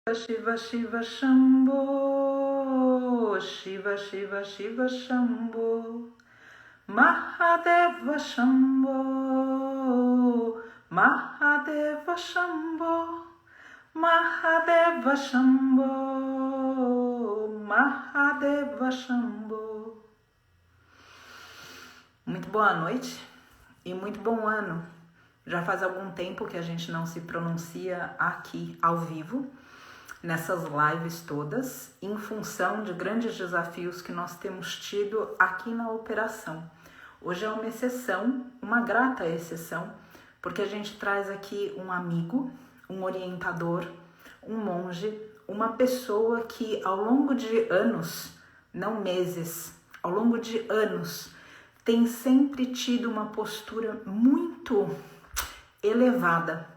Shiva Shiva Shambho, Shiva Shiva Shiva Shambho, Mahadeva Shambho, Mahadeva Shambho, Mahadeva Shambho, Mahadeva Shambho. Muito boa noite e muito bom ano. Já faz algum tempo que a gente não se pronuncia aqui ao vivo, nessas lives todas, em função de grandes desafios que nós temos tido aqui na operação. Hoje é uma exceção, uma grata exceção, porque a gente traz aqui um amigo, um orientador, um monge, uma pessoa que ao longo de anos, não meses, ao longo de anos, tem sempre tido uma postura muito elevada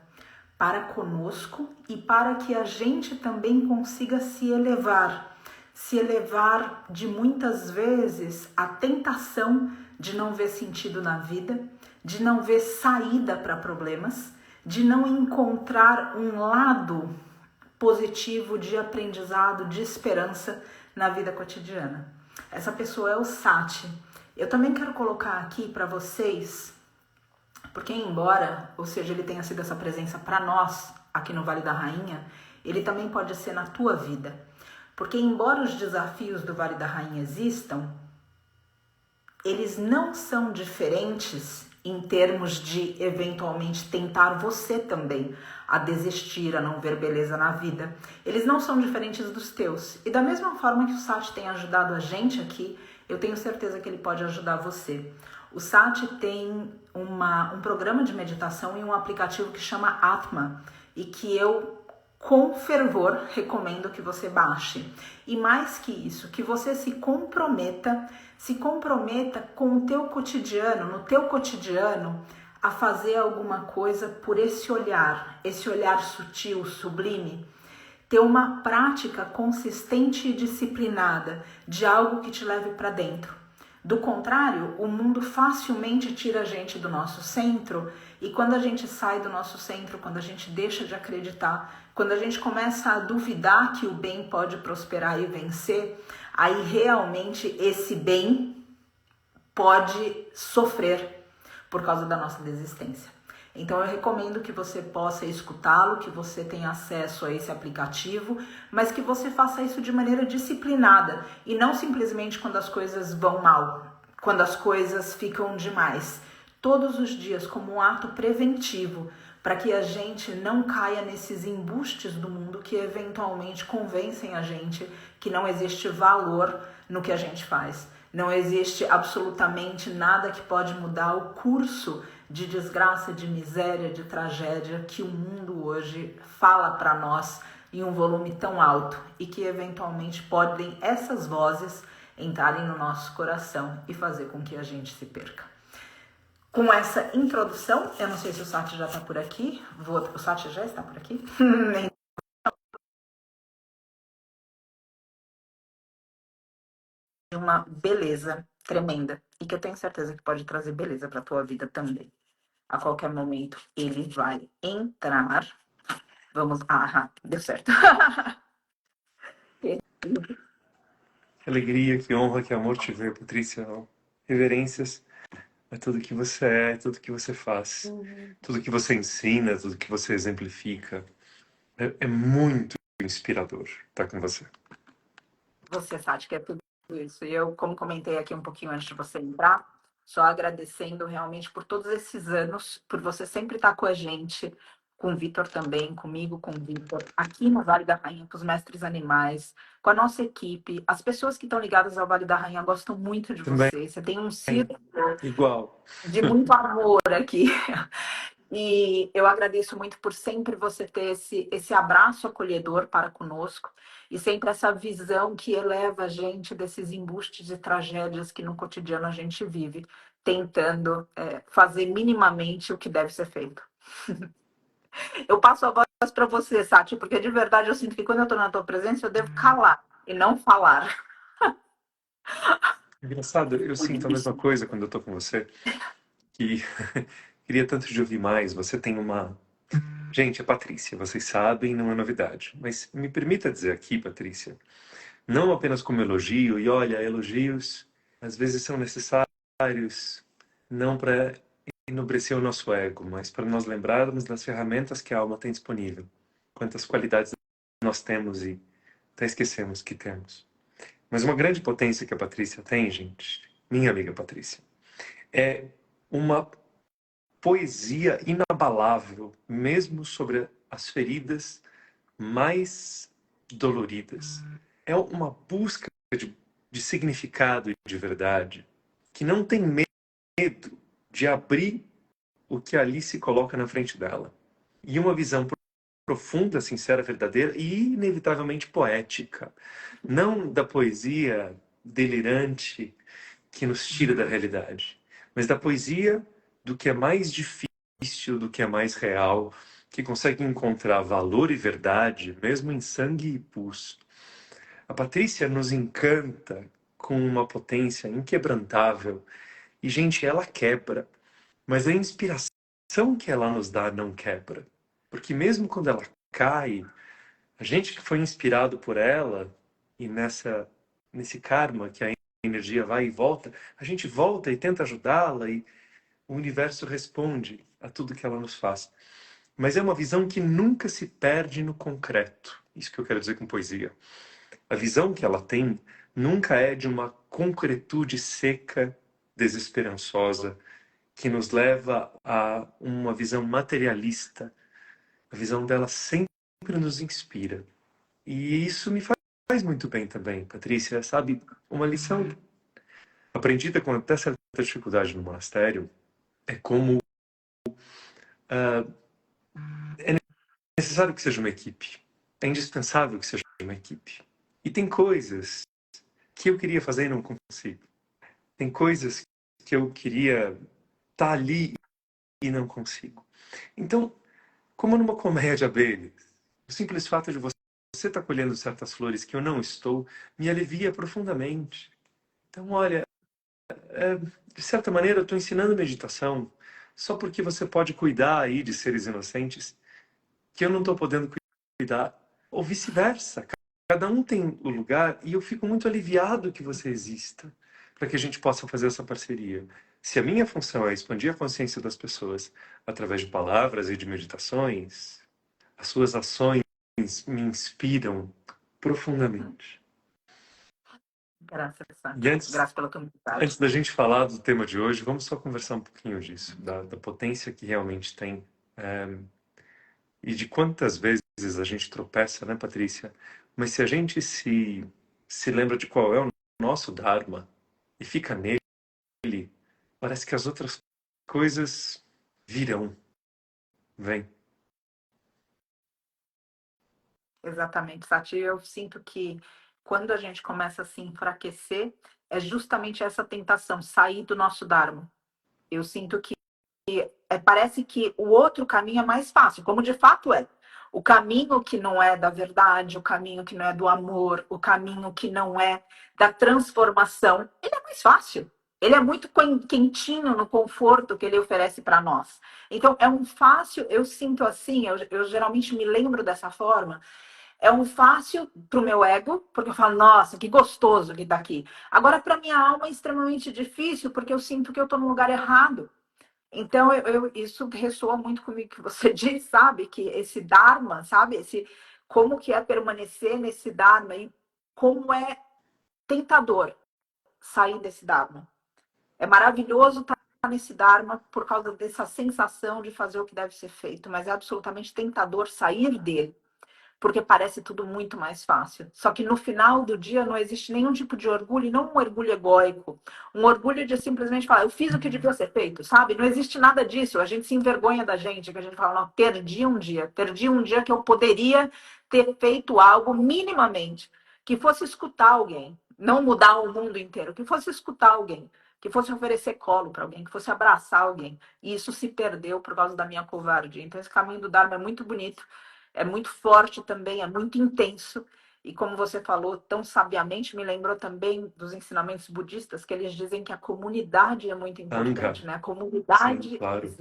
para conosco e para que a gente também consiga se elevar de muitas vezes a tentação de não ver sentido na vida, de não ver saída para problemas, de não encontrar um lado positivo de aprendizado, de esperança na vida cotidiana. Essa pessoa é o Sati. Eu também quero colocar aqui para vocês, porque embora, ou seja, ele tenha sido essa presença para nós aqui no Vale da Rainha, ele também pode ser na tua vida. Porque embora os desafios do Vale da Rainha existam, eles não são diferentes em termos de eventualmente tentar você também a desistir, a não ver beleza na vida. Eles não são diferentes dos teus. E da mesma forma que o Sati tem ajudado a gente aqui, eu tenho certeza que ele pode ajudar você. O Sati tem um programa de meditação e um aplicativo que chama Atma e que eu, com fervor, recomendo que você baixe. E mais que isso, que você se comprometa com o teu cotidiano, no teu cotidiano, a fazer alguma coisa por esse olhar sutil, sublime. Ter uma prática consistente e disciplinada de algo que te leve para dentro. Do contrário, o mundo facilmente tira a gente do nosso centro e quando a gente sai do nosso centro, quando a gente deixa de acreditar, quando a gente começa a duvidar que o bem pode prosperar e vencer, aí realmente esse bem pode sofrer por causa da nossa desistência. Então eu recomendo que você possa escutá-lo, que você tenha acesso a esse aplicativo, mas que você faça isso de maneira disciplinada e não simplesmente quando as coisas vão mal, quando as coisas ficam demais. Todos os dias como um ato preventivo, para que a gente não caia nesses embustes do mundo que eventualmente convencem a gente que não existe valor no que a gente faz. Não existe absolutamente nada que pode mudar o curso de desgraça, de miséria, de tragédia que o mundo hoje fala para nós em um volume tão alto e que eventualmente podem essas vozes entrarem no nosso coração e fazer com que a gente se perca. Com essa introdução, eu não sei se o Sati já está por aqui, o Sati já está por aqui? Uma beleza tremenda e que eu tenho certeza que pode trazer beleza para a tua vida também. A qualquer momento ele vai entrar. Vamos. Ah, deu certo. Que alegria, que honra, que amor te ver, Patrícia. Reverências a tudo que você é, tudo que você faz, tudo que você ensina, tudo que você exemplifica. É muito inspirador estar com você. Você, Sati, que é tudo isso. E eu, como comentei aqui um pouquinho antes de você entrar, só agradecendo realmente por todos esses anos, por você sempre estar com a gente, com o Vitor também, comigo, com o Vitor, aqui no Vale da Rainha, com os mestres animais, com a nossa equipe. As pessoas que estão ligadas ao Vale da Rainha gostam muito de Também, você. Você tem um círculo igual. de muito amor aqui. E eu agradeço muito por sempre você ter esse abraço acolhedor para conosco e sempre essa visão que eleva a gente desses embustes e tragédias que no cotidiano a gente vive, tentando fazer minimamente o que deve ser feito. Eu passo a voz para você, Sati, porque de verdade eu sinto que quando eu estou na tua presença eu devo calar e não falar. Engraçado, eu sinto a mesma coisa quando eu tô com você, que queria tanto te ouvir mais. Você tem uma Gente, é Patrícia, vocês sabem, não é novidade. Mas me permita dizer aqui, Patrícia, não apenas como elogio, e olha, elogios às vezes são necessários não para enobrecer o nosso ego, mas para nós lembrarmos das ferramentas que a alma tem disponível. Quantas qualidades nós temos e até esquecemos que temos. Mas uma grande potência que a Patrícia tem, gente, minha amiga Patrícia, é uma poesia inabalável, mesmo sobre as feridas mais doloridas. É uma busca de significado e de verdade que não tem medo de abrir o que ali se coloca na frente dela. E uma visão profunda, sincera, verdadeira e inevitavelmente poética. Não da poesia delirante que nos tira da realidade, mas da poesia do que é mais difícil, do que é mais real, que consegue encontrar valor e verdade, mesmo em sangue e pus. A Patrícia nos encanta com uma potência inquebrantável e, gente, ela quebra, mas a inspiração que ela nos dá não quebra. Porque mesmo quando ela cai, a gente que foi inspirado por ela e nesse karma que a energia vai e volta, a gente volta e tenta ajudá-la e o universo responde a tudo que ela nos faz. Mas é uma visão que nunca se perde no concreto. Isso que eu quero dizer com poesia. A visão que ela tem nunca é de uma concretude seca, desesperançosa, que nos leva a uma visão materialista. A visão dela sempre nos inspira. E isso me faz muito bem também, Patrícia. Sabe, uma lição aprendida com até certa dificuldade no monastério é como é necessário que seja uma equipe. É indispensável que seja uma equipe. E tem coisas que eu queria fazer e não consigo. Tem coisas que eu queria estar ali e não consigo. Então, como numa colmeia de abelhas, o simples fato de você estar colhendo certas flores que eu não estou, me alivia profundamente. Então, olha, de certa maneira, eu estou ensinando meditação só porque você pode cuidar aí de seres inocentes que eu não estou podendo cuidar, ou vice-versa. Cada um tem o lugar e eu fico muito aliviado que você exista para que a gente possa fazer essa parceria. Se a minha função é expandir a consciência das pessoas através de palavras e de meditações, as suas ações me inspiram profundamente. Graças, E Sati. Graças pela tua antes humildade. da gente falar do tema de hoje, vamos só conversar um pouquinho disso, da potência que realmente tem. E de quantas vezes a gente tropeça, né, Patrícia? Mas se a gente se lembra de qual é o nosso Dharma e fica nele, parece que as outras coisas virão, vêm. Exatamente, Sati. Eu sinto que quando a gente começa a se enfraquecer, é justamente essa tentação, sair do nosso Dharma. Eu sinto que parece que o outro caminho é mais fácil, como de fato é. O caminho que não é da verdade, o caminho que não é do amor, o caminho que não é da transformação, ele é mais fácil. Ele é muito quentinho no conforto que ele oferece para nós. Então, é um fácil, eu sinto assim, eu geralmente me lembro dessa forma, é um fácil para o meu ego, porque eu falo, nossa, que gostoso que tá aqui. Agora, para minha alma é extremamente difícil, porque eu sinto que eu estou no lugar errado. Então, isso ressoa muito comigo que você diz, sabe? Que esse Dharma, sabe? Como que é permanecer nesse Dharma e como é tentador sair desse Dharma. É maravilhoso estar nesse Dharma por causa dessa sensação de fazer o que deve ser feito, mas é absolutamente tentador sair dele, porque parece tudo muito mais fácil. Só que no final do dia não existe nenhum tipo de orgulho, e não um orgulho egóico, um orgulho de simplesmente falar, eu fiz o que devia ser feito, sabe? Não existe nada disso. A gente se envergonha da gente, que a gente fala, não, perdi um dia que eu poderia ter feito algo minimamente, que fosse escutar alguém, não mudar o mundo inteiro, que fosse escutar alguém, que fosse oferecer colo para alguém, que fosse abraçar alguém. E isso se perdeu por causa da minha covardia. Então esse caminho do Dharma é muito bonito, é muito forte também, é muito intenso. E como você falou tão sabiamente, me lembrou também dos ensinamentos budistas, que eles dizem que a comunidade é muito Anga, importante, né? A sim, comunidade, claro.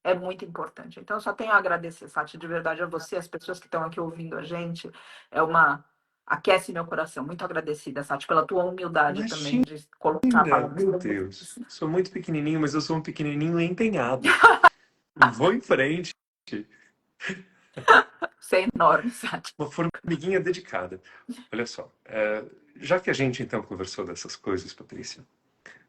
é muito importante. Então, eu só tenho a agradecer, Sati, de verdade a você, as pessoas que estão aqui ouvindo a gente. É uma... Aquece meu coração. Muito agradecida, Sati, pela tua humildade também Imagina, de colocar a palavra. meu Deus. Sou muito pequenininho, mas eu sou um pequenininho empenhado. Vou em frente. Você é enorme, Sati. Uma formiguinha dedicada. Olha só, já que a gente então conversou dessas coisas, Patrícia,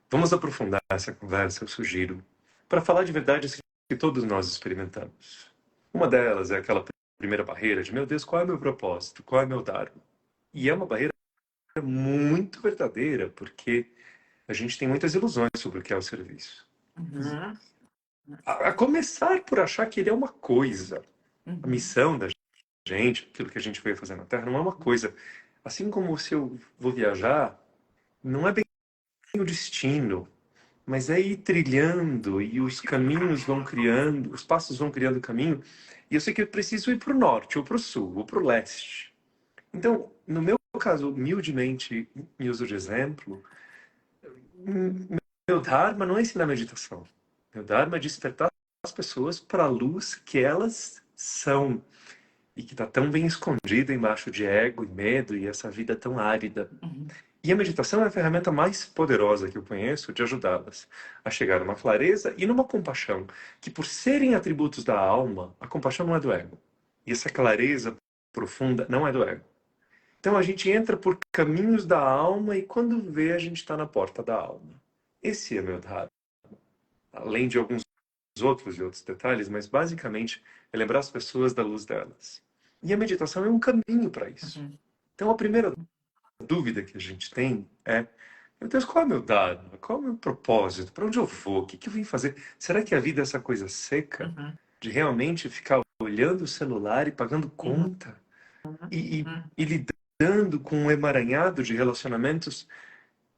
vamos aprofundar essa conversa, eu sugiro, para falar de verdades que todos nós experimentamos. Uma delas é aquela primeira barreira de, meu Deus, qual é o meu propósito? Qual é o meu dharma? E é uma barreira muito verdadeira, porque a gente tem muitas ilusões sobre o que é o serviço. Uhum. A começar por achar que ele é uma coisa. A Uhum. missão da gente, aquilo que a gente veio fazer na Terra, não é uma coisa. Assim como se eu vou viajar, não é bem o destino, mas é ir trilhando e os caminhos vão criando, os passos vão criando o caminho. E eu sei que eu preciso ir para o norte, ou para o sul, ou para o leste. Então, no meu caso, humildemente, me uso de exemplo, meu Dharma não é ensinar meditação. Meu Dharma é despertar as pessoas para a luz que elas são e que está tão bem escondida embaixo de ego e medo e essa vida tão árida. Uhum. E a meditação é a ferramenta mais poderosa que eu conheço de ajudá-las a chegar numa clareza e numa compaixão, que por serem atributos da alma, a compaixão não é do ego. E essa clareza profunda não é do ego. Então a gente entra por caminhos da alma e quando vê a gente está na porta da alma. Esse é meu Dharma. Além de alguns outros e outros detalhes, mas basicamente é lembrar as pessoas da luz delas. E a meditação é um caminho para isso. Uhum. Então a primeira dúvida que a gente tem é: meu Deus, qual é o meu dharma? Qual é o meu propósito? Para onde eu vou? O que eu vim fazer? Será que a vida é essa coisa seca Uhum. de realmente ficar olhando o celular e pagando conta? E lidando com um emaranhado de relacionamentos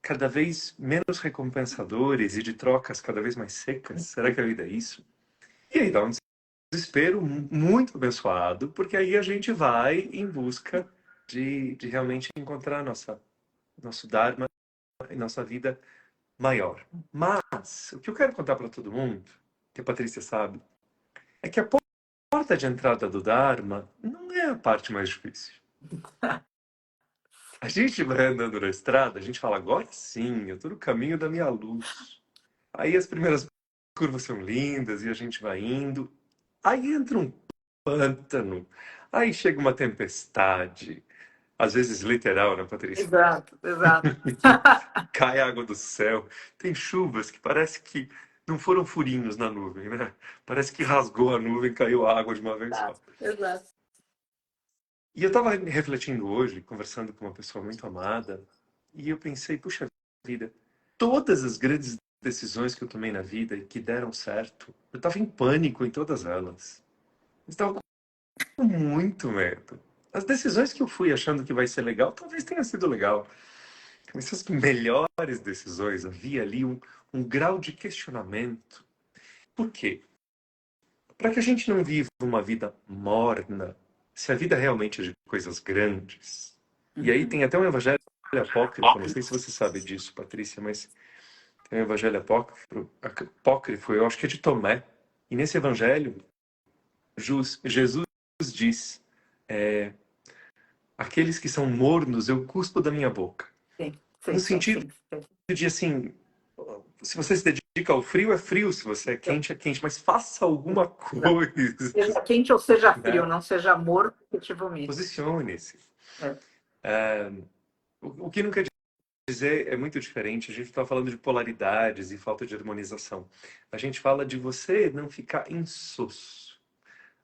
cada vez menos recompensadores e de trocas cada vez mais secas? Será que a vida é isso? E aí dá um desespero muito abençoado, porque aí a gente vai em busca de realmente encontrar nosso Dharma e nossa vida maior. Mas, o que eu quero contar para todo mundo, que a Patrícia sabe, é que a porta de entrada do Dharma não é a parte mais difícil. A gente vai andando na estrada, a gente fala, agora sim, eu tô no caminho da minha luz. Aí as primeiras curvas são lindas e a gente vai indo. Aí entra um pântano. Aí chega uma tempestade. Às vezes literal, né, Patrícia? Exato, exato. Cai água do céu. Tem chuvas que parece que não foram furinhos na nuvem, né? Parece que rasgou a nuvem, caiu água de uma vez só. Exato. E eu estava refletindo hoje, conversando com uma pessoa muito amada, e eu pensei, puxa vida, todas as grandes decisões que eu tomei na vida e que deram certo, eu estava em pânico em todas elas. Eu estava com muito medo. As decisões que eu fui achando que vai ser legal, talvez tenha sido legal. Mas as melhores decisões, havia ali um grau de questionamento. Por quê? Para que a gente não viva uma vida morna, se a vida realmente é de coisas grandes. E aí tem até um evangelho apócrifo, não sei se você sabe disso, Patrícia, mas tem um evangelho apócrifo, eu acho que é de Tomé. E nesse evangelho, Jesus diz: aqueles que são mornos, eu cuspo da minha boca. Sim, No sim, sim, sentido sim. de assim, se você se dedica ao frio, é frio, se você é quente, mas faça alguma coisa. Seja quente ou seja frio, Né? não seja amor, efetivamente. Posicione-se. É. O que não quer dizer é muito diferente. A gente está falando de polaridades e falta de harmonização. A gente fala de você não ficar insosso.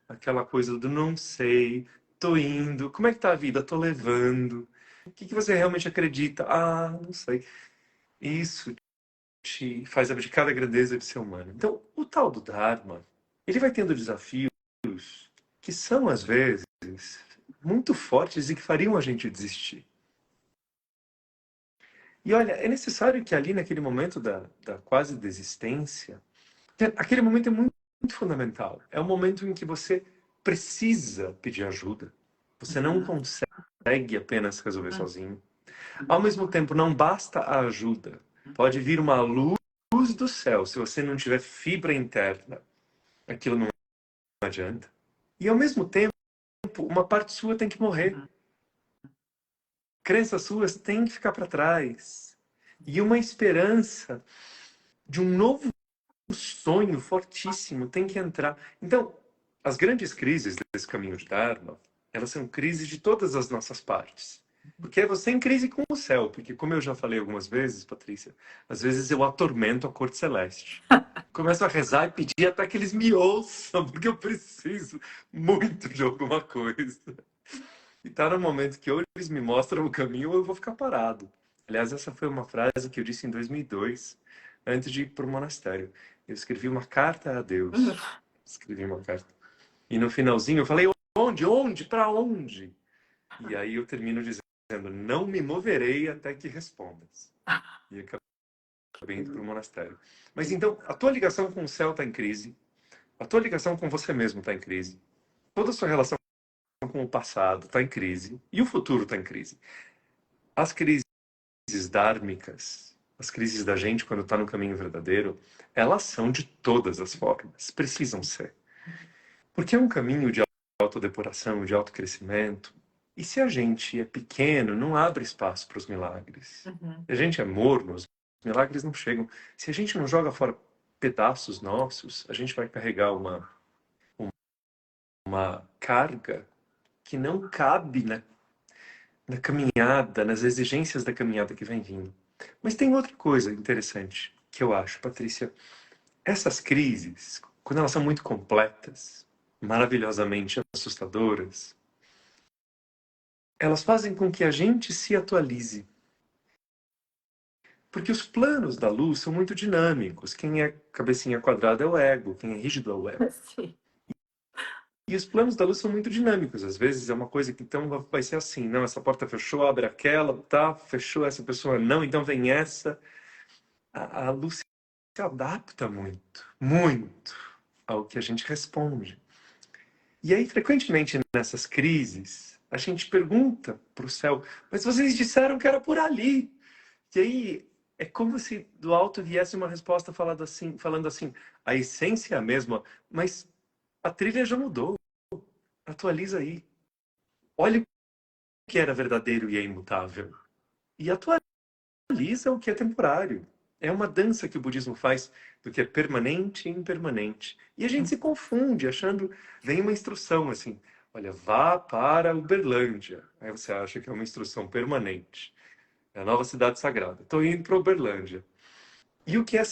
Aquela coisa do não sei, tô indo, como é que tá a vida? Tô levando. O que você realmente acredita? Ah, não sei. Isso te faz abdicar da grandeza de ser humano. Então, o tal do Dharma, ele vai tendo desafios que são, às vezes, muito fortes e que fariam a gente desistir. E olha, é necessário que ali, naquele momento da quase desistência, aquele momento é muito fundamental. É o momento em que você precisa pedir ajuda. Você não consegue apenas resolver sozinho. Ao mesmo tempo, não basta a ajuda. Pode vir uma luz do céu, se você não tiver fibra interna aquilo não adianta. E ao mesmo tempo, uma parte sua tem que morrer. Uhum. Crenças suas têm que ficar para trás. E uma esperança de um novo sonho fortíssimo tem que entrar. Então, as grandes crises desse caminho de Dharma, elas são crises de todas as nossas partes. Porque é você em crise com o céu. Porque, como eu já falei algumas vezes, Patrícia, às vezes eu atormento a corte celeste. Começo a rezar e pedir até que eles me ouçam, porque eu preciso muito de alguma coisa. E tá no momento que ou eles me mostram o caminho ou eu vou ficar parado. Aliás, essa foi uma frase que eu disse em 2002, antes de ir para o monastério. Eu escrevi uma carta a Uhum. Deus. Escrevi uma carta. E no finalzinho eu falei, onde? Onde? Para onde? E aí eu termino dizendo, não me moverei até que respondas. E acabei indo para o monastério. Mas então, a tua ligação com o céu está em crise. A tua ligação com você mesmo está em crise. Toda a sua relação com o passado está em crise. E o futuro está em crise. As crises dármicas, as crises da gente quando está no caminho verdadeiro, elas são de todas as formas. Precisam ser. Porque é um caminho de autodepuração, de autocrescimento. E se a gente é pequeno, não abre espaço para os milagres. Uhum. Se a gente é morno, os milagres não chegam. Se a gente não joga fora pedaços nossos, a gente vai carregar uma carga que não cabe na caminhada, nas exigências da caminhada que vem vindo. Mas tem outra coisa interessante que eu acho, Patrícia. Essas crises, quando elas são muito completas, maravilhosamente assustadoras, elas fazem com que a gente se atualize. Porque os planos da luz são muito dinâmicos. Quem é cabecinha quadrada é o ego, quem é rígido é o ego. Sim. E os planos da luz são muito dinâmicos. Às vezes é uma coisa que então vai ser assim, não, essa porta fechou, abre aquela, tá, fechou essa pessoa, não, então vem essa. A luz se adapta muito, muito ao que a gente responde. E aí, frequentemente, nessas crises, a gente pergunta para o céu, mas vocês disseram que era por ali. E aí, é como se do alto viesse uma resposta falando assim, a essência é a mesma, mas a trilha já mudou. Atualiza aí. Olha o que era verdadeiro e é imutável. E atualiza o que é temporário. É uma dança que o budismo faz do que é permanente e impermanente. E a gente se confunde, achando. Vem uma instrução assim: olha, vá para Uberlândia. Aí você acha que é uma instrução permanente. É a nova cidade sagrada. Estou indo para Uberlândia. E o que é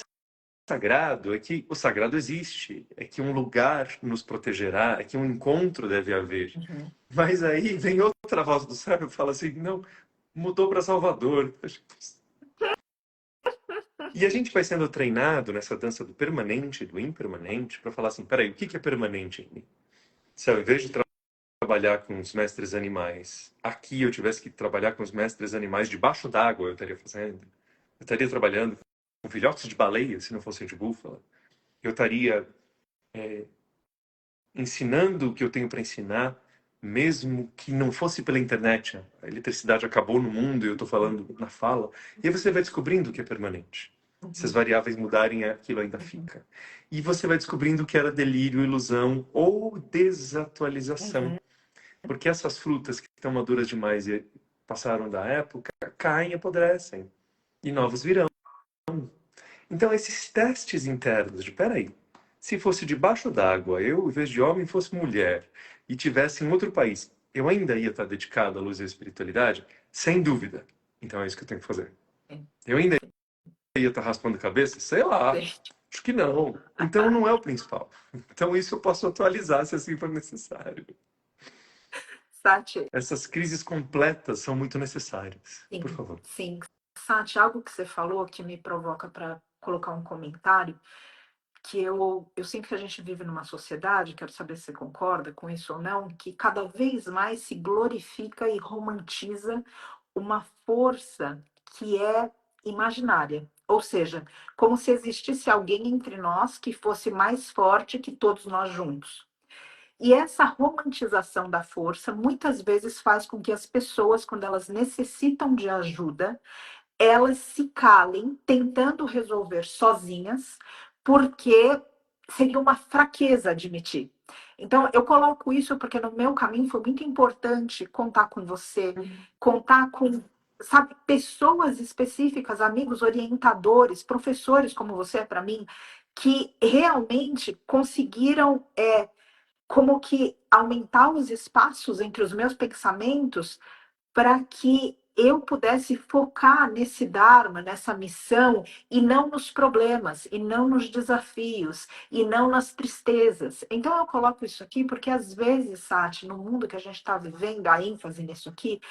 sagrado é que o sagrado existe, é que um lugar nos protegerá, é que um encontro deve haver. Uhum. Mas aí vem outra voz do céu e fala assim: não, mudou para Salvador. E a gente vai sendo treinado nessa dança do permanente e do impermanente para falar assim: peraí, o que é permanente em mim? Se ao invés de trabalhar com os mestres animais, aqui eu tivesse que trabalhar com os mestres animais debaixo d'água, eu estaria fazendo. Eu estaria trabalhando com filhotes de baleia, se não fossem de búfala. Eu estaria ensinando o que eu tenho para ensinar, mesmo que não fosse pela internet. A eletricidade acabou no mundo e eu estou falando na fala. E aí você vai descobrindo o que é permanente. Se as variáveis mudarem, aquilo ainda fica. E você vai descobrindo que era delírio, ilusão ou desatualização. Uhum. Porque essas frutas que estão maduras demais e passaram da época, caem e apodrecem. E novos virão. Então, esses testes internos de, peraí, se fosse debaixo d'água, eu, em vez de homem, fosse mulher, e tivesse em outro país, eu ainda ia estar dedicado à luz e à espiritualidade? Sem dúvida. Então é isso que eu tenho que fazer. Eu ainda ia estar raspando a cabeça? Sei lá. Acho que não. Então não é o principal. Então isso eu posso atualizar se assim for necessário. Sati, Essas crises completas são muito necessárias. Por sim, favor. sim. Sati, algo que você falou que me provoca para colocar um comentário, que eu sinto que a gente vive numa sociedade, quero saber se você concorda com isso ou não, que cada vez mais se glorifica e romantiza uma força que é imaginária. Ou seja, como se existisse alguém entre nós que fosse mais forte que todos nós juntos. E essa romantização da força muitas vezes faz com que as pessoas, quando elas necessitam de ajuda, elas se calem tentando resolver sozinhas, porque seria uma fraqueza admitir. Então, eu coloco isso porque no meu caminho foi muito importante contar com você, contar com, sabe, pessoas específicas, amigos, orientadores, professores como você é para mim, que realmente conseguiram, como que aumentar os espaços entre os meus pensamentos para que eu pudesse focar nesse Dharma, nessa missão, e não nos problemas, e não nos desafios, e não nas tristezas. Então eu coloco isso aqui porque às vezes, Sati, no mundo que a gente está vivendo, a ênfase nisso aqui,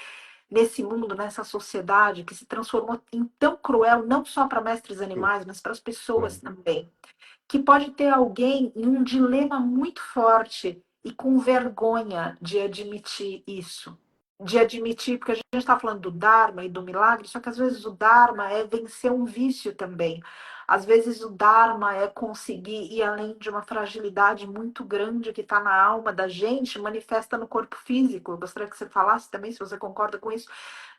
nesse mundo, nessa sociedade que se transformou em tão cruel, não só para mestres animais, mas para as pessoas também, que pode ter alguém em um dilema muito forte e com vergonha de admitir isso. De admitir, porque a gente está falando do Dharma e do milagre, só que às vezes o Dharma é vencer um vício também. Às vezes o Dharma é conseguir ir além de uma fragilidade muito grande que está na alma da gente, manifesta no corpo físico. Eu gostaria que você falasse também, se você concorda com isso.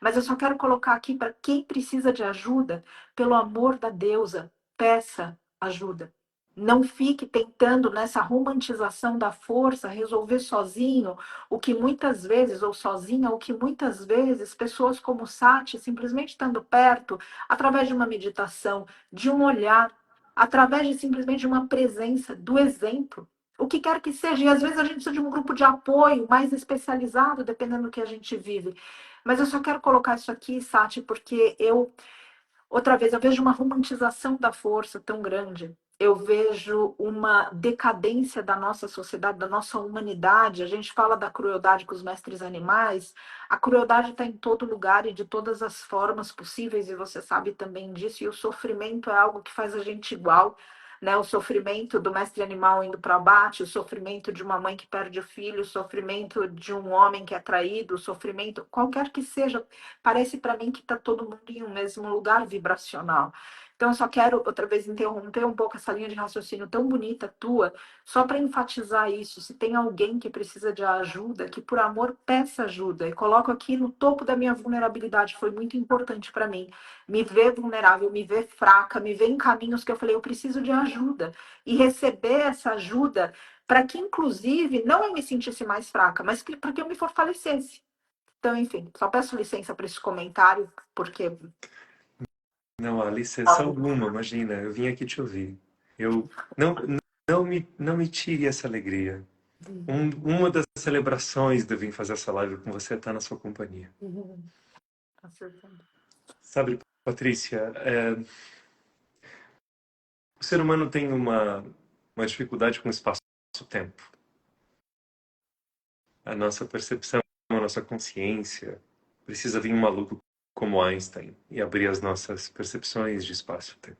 Mas eu só quero colocar aqui para quem precisa de ajuda, pelo amor da deusa, peça ajuda. Não fique tentando nessa romantização da força resolver sozinho o que muitas vezes, ou sozinha, o que muitas vezes pessoas como Sati, simplesmente estando perto, através de uma meditação, de um olhar, através de simplesmente de uma presença, do exemplo, o que quer que seja. E às vezes a gente precisa de um grupo de apoio mais especializado, dependendo do que a gente vive. Mas eu só quero colocar isso aqui, Sati, porque outra vez, eu vejo uma romantização da força tão grande. Eu vejo uma decadência da nossa sociedade, da nossa humanidade. A gente fala da crueldade com os mestres animais. A crueldade está em todo lugar e de todas as formas possíveis, e você sabe também disso. E o sofrimento é algo que faz a gente igual, né? O sofrimento do mestre animal indo para abate, o sofrimento de uma mãe que perde o filho, o sofrimento de um homem que é traído, o sofrimento, qualquer que seja, parece para mim que está todo mundo em um mesmo lugar vibracional. Então, eu só quero outra vez interromper um pouco essa linha de raciocínio tão bonita tua, só para enfatizar isso. Se tem alguém que precisa de ajuda, que por amor peça ajuda. E coloco aqui no topo da minha vulnerabilidade, foi muito importante para mim. Me ver vulnerável, me ver fraca, me ver em caminhos que eu falei, eu preciso de ajuda. E receber essa ajuda para que, inclusive, não eu me sentisse mais fraca, mas para que eu me fortalecesse. Então, enfim, só peço licença para esse comentário, porque. Não há licença alguma, imagina, eu vim aqui te ouvir. Eu não me tire essa alegria. Uma das celebrações de eu vir fazer essa live com você é estar na sua companhia. Acertando. Sabe, Patrícia, o ser humano tem uma dificuldade com espaço-tempo. A nossa percepção, a nossa consciência, precisa vir um maluco como Einstein e abrir as nossas percepções de espaço-tempo.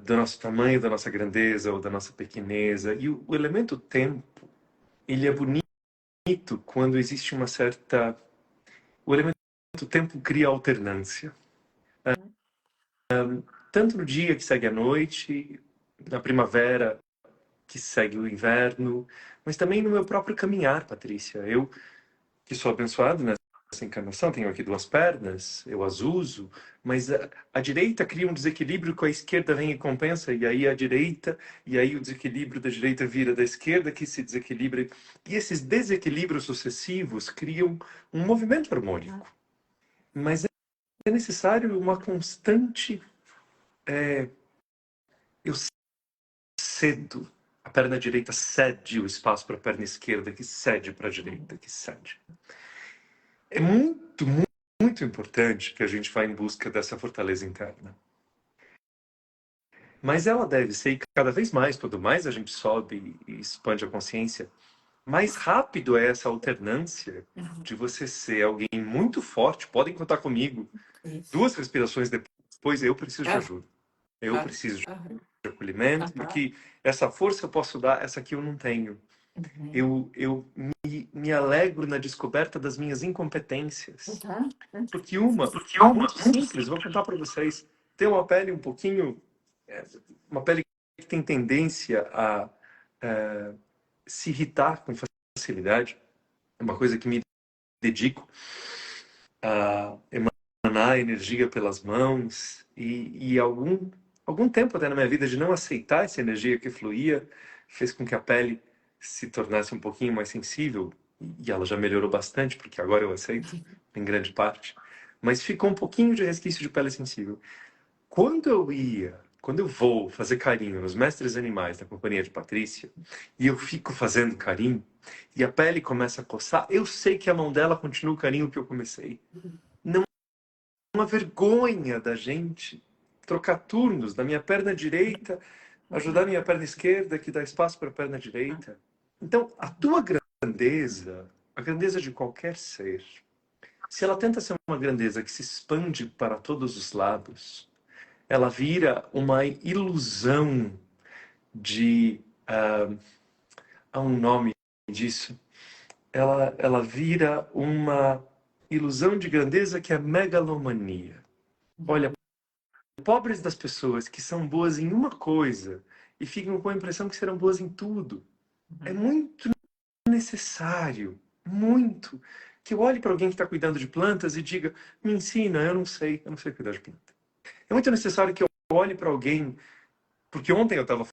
Do nosso tamanho, da nossa grandeza ou da nossa pequeneza. E o elemento tempo, ele é bonito quando existe uma certa... O elemento tempo cria alternância. Tanto no dia que segue a noite, na primavera que segue o inverno, mas também no meu próprio caminhar, Patrícia. Eu, que sou abençoado nessa encarnação, tenho aqui duas pernas, eu as uso, mas a direita cria um desequilíbrio que a esquerda vem e compensa, e aí a direita, e aí o desequilíbrio da direita vira da esquerda, que se desequilibra. E esses desequilíbrios sucessivos criam um movimento harmônico. Mas é necessário uma constante... eu cedo. A perna direita cede o espaço para a perna esquerda, que cede para a direita, que cede. É muito, muito, muito importante que a gente vá em busca dessa fortaleza interna. Mas ela deve ser, e cada vez mais, quanto mais a gente sobe e expande a consciência, mais rápido é essa alternância de você ser alguém muito forte. Podem contar comigo. Duas respirações depois, eu preciso de ajuda. Eu preciso de acolhimento, porque essa força eu posso dar, essa aqui eu não tenho. Eu me alegro na descoberta das minhas incompetências. Porque muito simples, vou contar para vocês, tem uma pele um pouquinho, uma pele que tem tendência a se irritar com facilidade. É uma coisa que me dedico a emanar energia pelas mãos e algum tempo até na minha vida de não aceitar essa energia que fluía, fez com que a pele se tornasse um pouquinho mais sensível, e ela já melhorou bastante, porque agora eu aceito, em grande parte, mas ficou um pouquinho de resquício de pele sensível. Quando eu vou fazer carinho nos mestres animais da companhia de Patrícia, e eu fico fazendo carinho, e a pele começa a coçar, eu sei que a mão dela continua o carinho que eu comecei. Não é uma vergonha da gente trocar turnos da minha perna direita, ajudar a minha perna esquerda, que dá espaço para a perna direita. Então, a tua grandeza, a grandeza de qualquer ser, se ela tenta ser uma grandeza que se expande para todos os lados, ela vira uma ilusão de. Há um nome disso. Ela vira uma ilusão de grandeza que é megalomania. Olha, pobres das pessoas que são boas em uma coisa e ficam com a impressão que serão boas em tudo. É muito necessário, muito, que eu olhe para alguém que está cuidando de plantas e diga: me ensina, eu não sei cuidar de planta. É muito necessário que eu olhe para alguém, porque ontem eu estava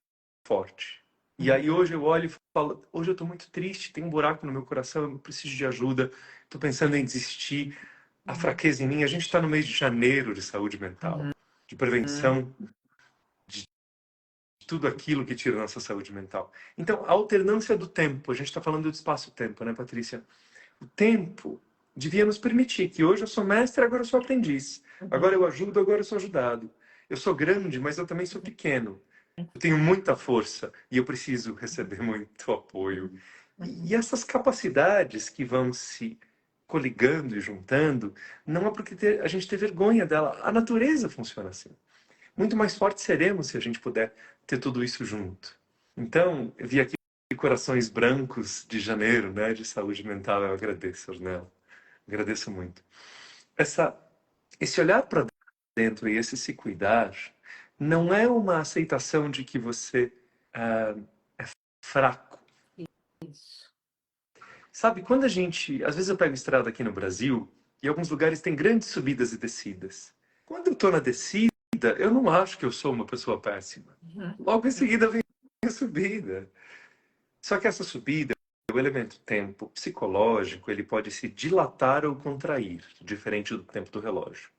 forte. E aí hoje eu olho e falo: hoje eu estou muito triste, tem um buraco no meu coração, eu preciso de ajuda, estou pensando em desistir. A fraqueza em mim, a gente está no mês de janeiro de saúde mental, de prevenção, de tudo aquilo que tira a nossa saúde mental. Então, a alternância do tempo, a gente está falando do espaço-tempo, né, Patrícia? O tempo devia nos permitir que hoje eu sou mestre, agora eu sou aprendiz. Agora eu ajudo, agora eu sou ajudado. Eu sou grande, mas eu também sou pequeno. Eu tenho muita força e eu preciso receber muito apoio. E essas capacidades que vão se coligando e juntando, não é porque a gente tem vergonha dela. A natureza funciona assim. Muito mais fortes seremos se a gente puder ter tudo isso junto. Então, eu vi aqui corações brancos de janeiro, né, de saúde mental. Eu agradeço, Ornella. Agradeço muito. Essa, esse olhar para dentro e esse se cuidar não é uma aceitação de que você é fraco. Isso. Sabe, quando a gente... Às vezes eu pego estrada aqui no Brasil e alguns lugares têm grandes subidas e descidas. Quando eu estou na descida, eu não acho que eu sou uma pessoa péssima. Logo em seguida vem a subida. Só que essa subida, o elemento tempo psicológico, ele pode se dilatar ou contrair, diferente do tempo do relógio.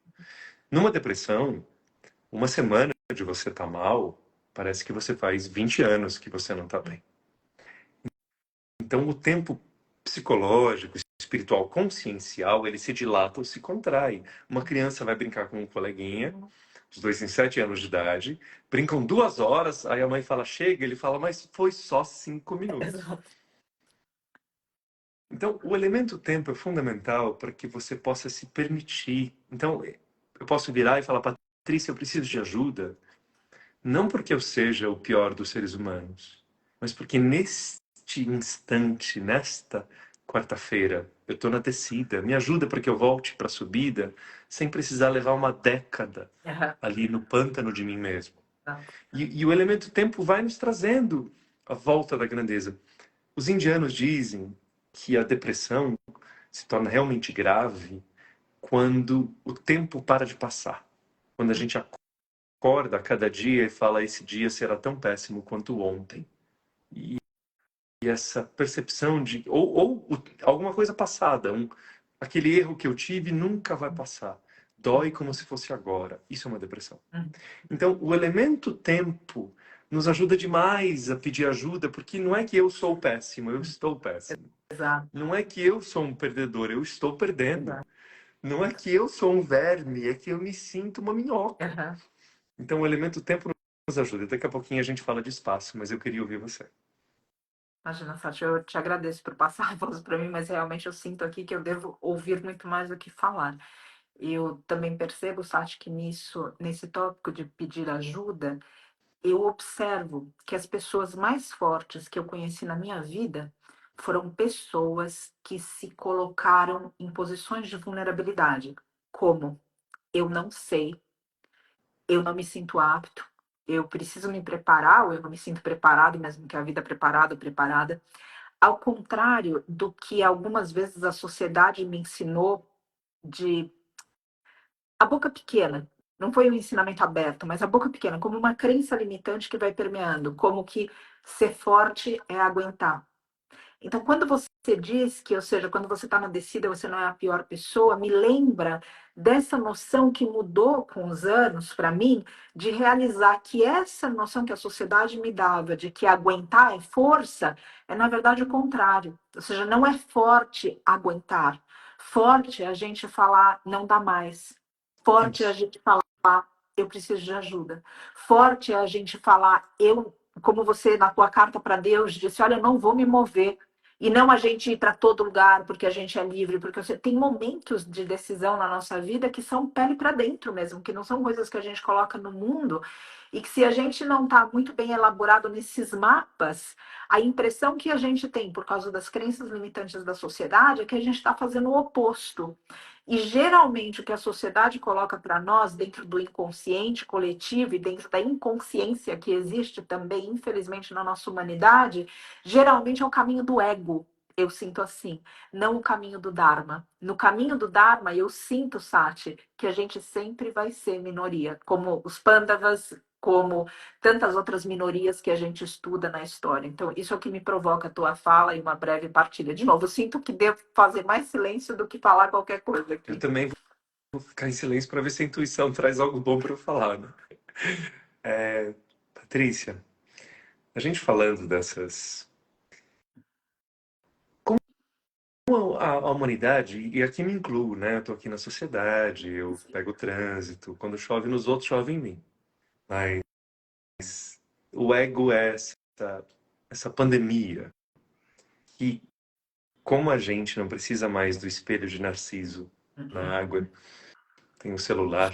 Numa depressão, uma semana de você estar mal, parece que você faz 20 anos que você não está bem. Então, o tempo psicológico, espiritual, consciencial, ele se dilata ou se contrai. Uma criança vai brincar com um coleguinha, os dois têm 7 anos de idade, brincam 2 horas, aí a mãe fala, chega, ele fala, mas foi só 5 minutos. Exato. Então, o elemento tempo é fundamental para que você possa se permitir. Então, eu posso virar e falar, Patrícia, eu preciso de ajuda, não porque eu seja o pior dos seres humanos, mas porque neste instante, nesta quarta-feira, eu estou na descida. Me ajuda para que eu volte para a subida sem precisar levar uma década ali no pântano de mim mesmo. E o elemento tempo vai nos trazendo a volta da grandeza. Os indianos dizem que a depressão se torna realmente grave quando o tempo para de passar. Quando a gente acorda a cada dia e fala, esse dia será tão péssimo quanto ontem. E essa percepção de... Ou alguma coisa passada. Aquele erro que eu tive nunca vai passar. Dói como se fosse agora. Isso é uma depressão. Então, o elemento tempo nos ajuda demais a pedir ajuda, porque não é que eu sou péssimo, eu estou péssimo. Exato. Não é que eu sou um perdedor, eu estou perdendo. Não é que eu sou um verme, é que eu me sinto uma minhoca. Então, o elemento tempo nos ajuda. Daqui a pouquinho a gente fala de espaço, mas eu queria ouvir você. Imagina, Sati, eu te agradeço por passar a voz para mim, mas realmente eu sinto aqui que eu devo ouvir muito mais do que falar. Eu também percebo, Sati, que nesse tópico de pedir ajuda, eu observo que as pessoas mais fortes que eu conheci na minha vida foram pessoas que se colocaram em posições de vulnerabilidade, como eu não sei, eu não me sinto apto, eu preciso me preparar, ou eu não me sinto preparado, mesmo que a vida preparada ou preparada. Ao contrário do que algumas vezes a sociedade me ensinou de a boca pequena, não foi um ensinamento aberto, mas a boca pequena, como uma crença limitante que vai permeando, como que ser forte é aguentar. Então, quando você diz que, ou seja, quando você está na descida, você não é a pior pessoa, me lembra dessa noção que mudou com os anos para mim, de realizar que essa noção que a sociedade me dava de que aguentar é força, é na verdade o contrário. Ou seja, não é forte aguentar. Forte é a gente falar não dá mais. Forte é a Isso. gente falar eu preciso de ajuda. Forte é a gente falar eu, como você na tua carta para Deus disse, olha, eu não vou me mover. E não a gente ir para todo lugar porque a gente é livre, porque você tem momentos de decisão na nossa vida que são pele para dentro mesmo, que não são coisas que a gente coloca no mundo e que se a gente não está muito bem elaborado nesses mapas, a impressão que a gente tem por causa das crenças limitantes da sociedade é que a gente está fazendo o oposto. E geralmente o que a sociedade coloca para nós dentro do inconsciente coletivo e dentro da inconsciência que existe também, infelizmente, na nossa humanidade, geralmente é o caminho do ego. Eu sinto assim, não o caminho do Dharma. No caminho do Dharma, eu sinto, Sati, que a gente sempre vai ser minoria, como os Pandavas, como tantas outras minorias que a gente estuda na história. Então, isso é o que me provoca a tua fala e uma breve partilha. De novo, eu sinto que devo fazer mais silêncio do que falar qualquer coisa Eu aqui. também vou ficar em silêncio para ver se a intuição traz algo bom para eu falar, né? Patrícia, a gente falando dessas. Como a humanidade, e aqui me incluo, né? Eu tô aqui na sociedade, eu pego o trânsito, quando chove nos outros, chove em mim. Mas o ego é essa pandemia que, como a gente não precisa mais do espelho de Narciso na água, tem o celular,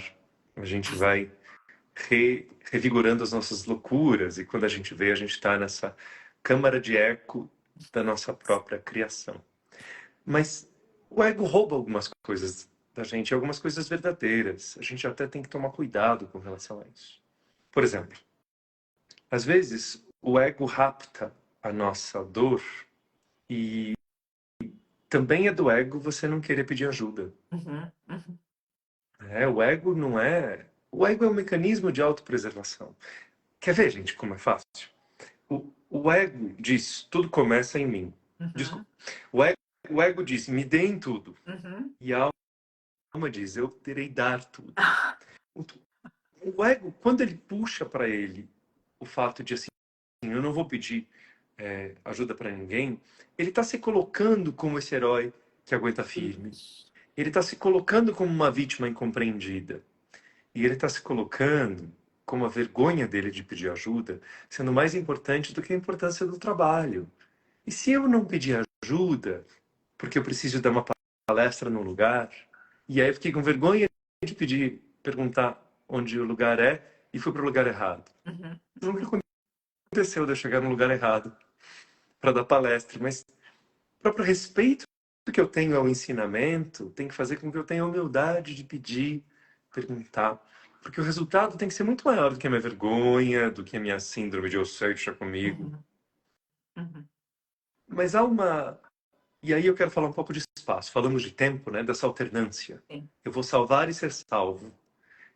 a gente vai revigorando as nossas loucuras, e quando a gente vê, a gente está nessa câmara de eco da nossa própria criação. Mas o ego rouba algumas coisas da gente, algumas coisas verdadeiras. A gente até tem que tomar cuidado com relação a isso. Por exemplo, às vezes o ego rapta a nossa dor e também é do ego você não querer pedir ajuda. Uhum, uhum, O ego não é. O ego é um mecanismo de autopreservação. Quer ver, gente, como é fácil? O ego diz: tudo começa em mim. uhum, Desculpa. O ego diz: me deem tudo. uhum. E a alma diz: eu terei dar tudo. O ego, quando ele puxa para ele o fato de assim, eu não vou pedir ajuda para ninguém, ele está se colocando como esse herói que aguenta firme. Ele está se colocando como uma vítima incompreendida. E ele está se colocando como a vergonha dele de pedir ajuda, sendo mais importante do que a importância do trabalho. E se eu não pedir ajuda, porque eu preciso dar uma palestra num lugar, e aí eu fiquei com vergonha de pedir, perguntar onde o lugar é, e fui para o lugar errado. Uhum. Nunca aconteceu de eu chegar no lugar errado para dar palestra, mas o próprio respeito que eu tenho ao ensinamento tem que fazer com que eu tenha a humildade de pedir, perguntar. Porque o resultado tem que ser muito maior do que a minha vergonha, do que a minha síndrome de eu sei, deixa comigo. Uhum, uhum. Mas há uma. E aí eu quero falar um pouco de espaço. Falamos de tempo, né? Dessa alternância. Sim. Eu vou salvar e ser salvo.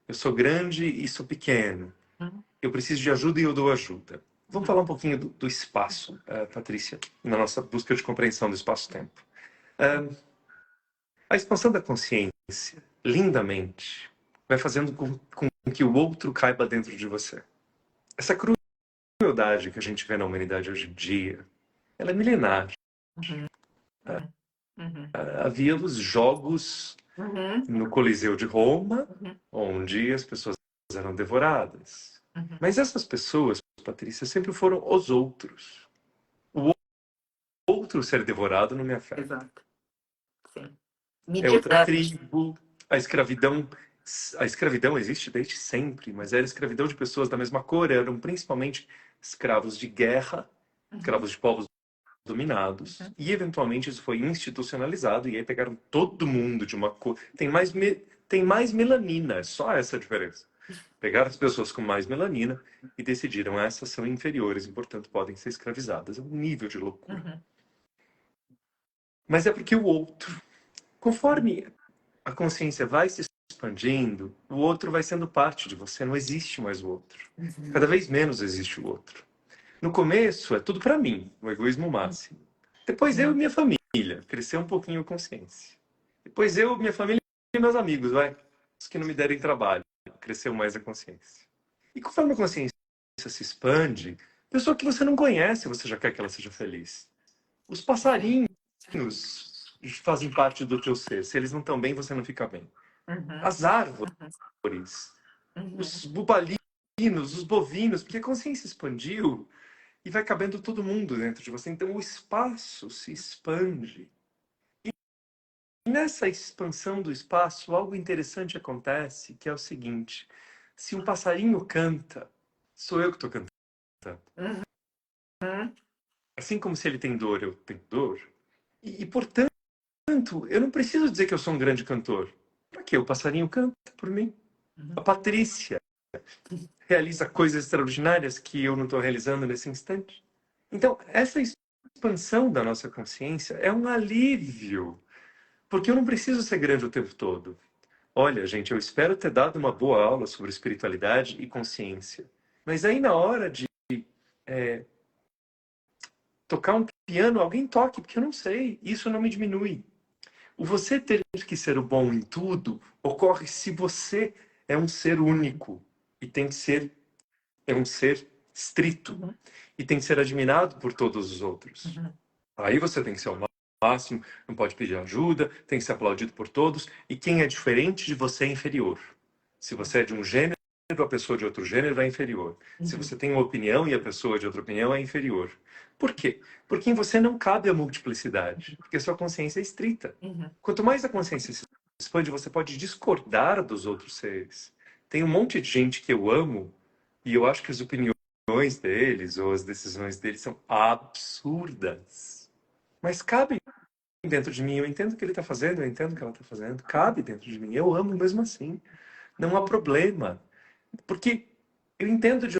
Eu sou grande e sou pequeno. Uhum, Eu preciso de ajuda e eu dou ajuda. Vamos uhum. falar um pouquinho do espaço, Patrícia, na nossa busca de compreensão do espaço-tempo. A expansão da consciência, lindamente, vai fazendo com que o outro caiba dentro de você. Essa crueldade que a gente vê na humanidade hoje em dia, ela é milenar. Uhum, uhum, uhum, Havia os jogos uhum, no Coliseu de Roma, uhum, onde as pessoas eram devoradas. uhum. Mas essas pessoas, Patrícia, sempre foram os outros. O outro ser devorado não me afeta. Exato. Sim. Me É outra diverte. tribo. A escravidão existe desde sempre, mas era escravidão de pessoas da mesma cor, eram principalmente escravos de guerra, Uhum, escravos de povos dominados, uhum, e eventualmente isso foi institucionalizado, e aí pegaram todo mundo de uma cor. Tem mais melanina, é só essa a diferença. Pegaram as pessoas com mais melanina e decidiram essas são inferiores e, portanto, podem ser escravizadas. É um nível de loucura. uhum, Mas é porque o outro, conforme a consciência vai se expandindo, o outro vai sendo parte de você, não existe mais o outro. Cada vez menos existe o outro. No começo é tudo para mim, o egoísmo máximo. Depois eu e minha família, crescer um pouquinho a consciência. Depois eu, minha família e meus amigos, vai. Os que não me derem trabalho, cresceu mais a consciência. E conforme a consciência se expande, pessoa que você não conhece, você já quer que ela seja feliz. Os passarinhos fazem parte do teu ser. Se eles não estão bem, você não fica bem. As árvores, os bubalinos, os bovinos, porque a consciência expandiu e vai cabendo todo mundo dentro de você. Então o espaço se expande. E nessa expansão do espaço, algo interessante acontece, que é o seguinte: se um passarinho canta, sou eu que estou cantando. Assim como se ele tem dor, eu tenho dor. E portanto, eu não preciso dizer que eu sou um grande cantor. Para quê? O passarinho canta por mim. A Patrícia realiza coisas extraordinárias que eu não estou realizando nesse instante. Então, essa expansão da nossa consciência é um alívio, porque eu não preciso ser grande o tempo todo. Olha, gente, eu espero ter dado uma boa aula sobre espiritualidade e consciência, mas aí na hora de tocar um piano, alguém toque, porque eu não sei, isso não me diminui. O você ter que ser o bom em tudo ocorre se você é um ser único e tem que ser um ser estrito e tem que ser admirado por todos os outros. Aí você tem que ser o máximo, não pode pedir ajuda, tem que ser aplaudido por todos, e quem é diferente de você é inferior. Se você é de um gênero, a pessoa de outro gênero é inferior. Se você tem uma opinião e a pessoa de outra opinião é inferior. Por quê? Porque em você não cabe a multiplicidade, porque a sua consciência é estrita. Quanto mais a consciência se expande, você pode discordar dos outros seres. Tem um monte de gente que eu amo, e eu acho que as opiniões deles ou as decisões deles são absurdas. Mas cabe dentro de mim, eu entendo o que ele está fazendo, eu entendo o que ela está fazendo, cabe dentro de mim, eu amo mesmo assim. Não há problema. Porque eu entendo de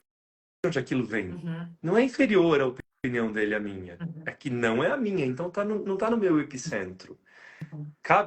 onde aquilo vem. Não é inferior a opinião dele à minha. É que não é a minha, então não está no meu epicentro. Cabe